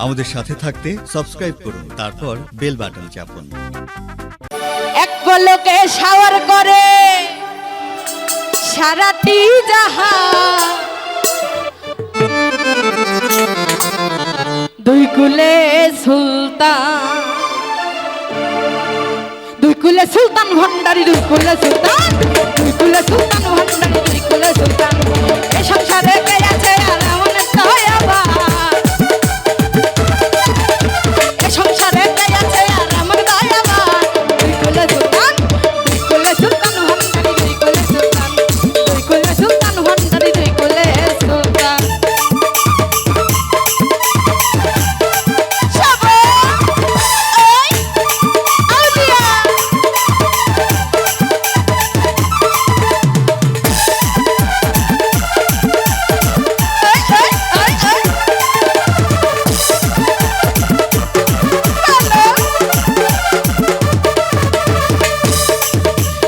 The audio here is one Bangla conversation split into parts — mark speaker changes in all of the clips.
Speaker 1: আমাদের সাথে থাকতে সাবস্ক্রাইব করুন, তারপর বেল বাটন চাপুন।
Speaker 2: এক পলকে শাওয়ার করে সারাটি জাহান, দুই কুলে সুলতান, দুই কুলে সুলতান ভান্ডারী, দুই কুলে সুলতান, দুই কুলে সুলতান ভান্ডারী, দুই কুলে সুলতান। এই সংসারে কে আছে আর এমন দয়াবান, এই সংসারে কে আছে আর এমন দয়াবান। দুই কুলে সুলতান, দুই কুলে সুলতান ভান্ডারী, দুই কুলে সুলতান, দুই কুলে সুলতান ভান্ডারী, দুই কুলে সুলতান।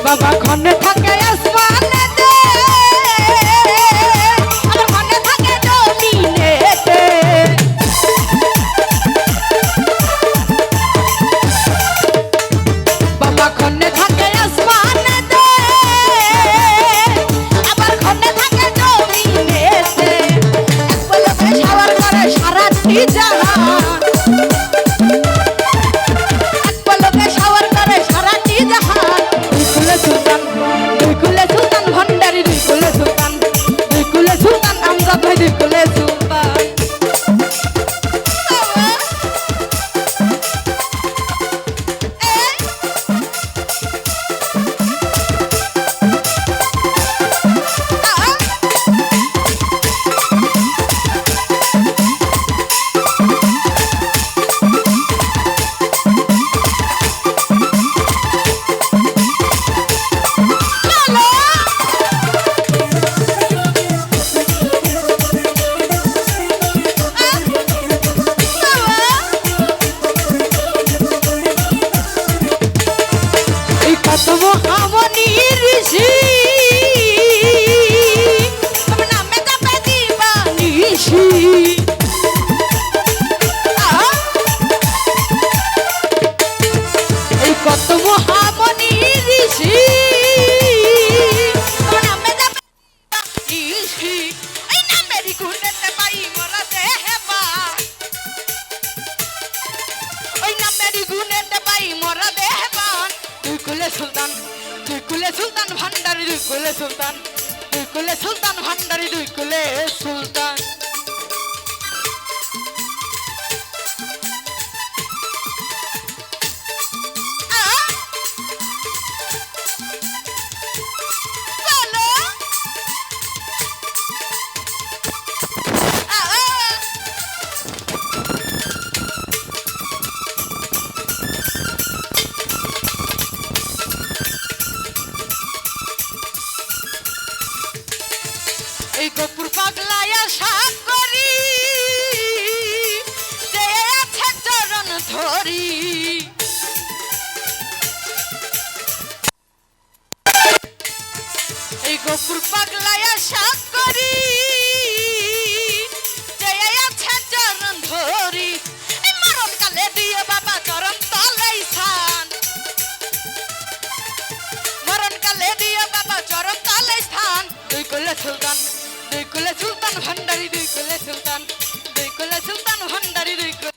Speaker 2: বাবা ঘনে থাকে আসমানেতে, আর ঘনে থাকে জমিনেতে। বাবা ঘনে থাকে আসমানেতে, আবার ঘনে থাকে জমিনেতে। এক পলকে শাওয়ার করে সারাটি জাহান, এক পলকে শাওয়ার করে সারাটি জাহান। দুই কুলে সুলতান ভান্ডারী, দুই কুলে সুলতান, দুই কুলে সুলতান আমজাদ ভাই, দুই কুলে সুলতান। সুলতান, দুই কুলে সুলতান ভান্ডারী, দুই কুলে সুলতান, দুই কুলে সুলতান ভান্ডারী, দুই কুলে সুলতান। এই কপুর পাগলায় সাপ করি, যে আছে চরণ ধরি। এই কপুর পাগলায় সাপ করি, যে আছে চরণ ধরি। মরণ কালে দিয়ে বাবা চরণ তলাই স্থান, মরণ কালে দিয়ে বাবা চরণ তলাই স্থান। দুই কুলে সুলতান, দুই কুলে সুলতান ভান্ডারী, দুই কুলে সুলতান, দুই কুলে সুলতান ভান্ডারী, দুই কুলে।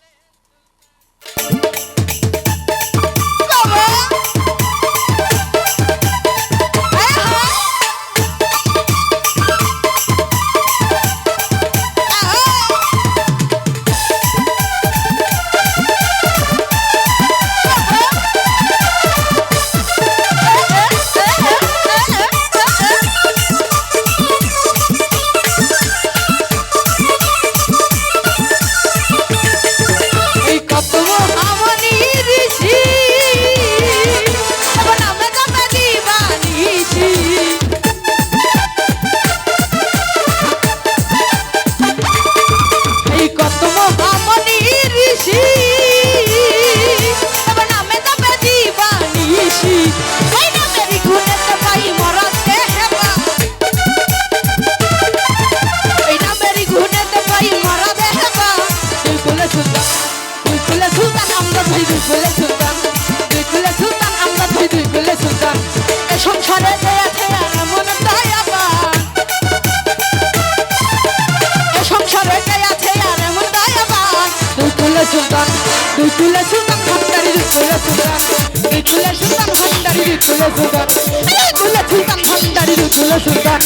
Speaker 2: দুই কুলে সুলতান ভান্ডারি দুই কুলে সুলতান দুই কুলে সুলতান ভান্ডারি দুই কুলে সুলতান দুই কুলে সুলতান ভান্ডারি দুই কুলে সুলতান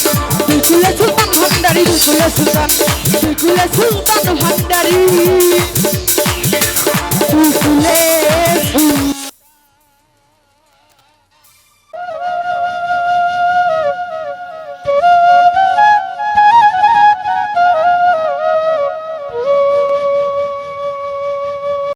Speaker 2: দুই কুলে সুলতান ভান্ডারি দুই কুলে সুলতান দুই কুলে সুলতান ভান্ডারি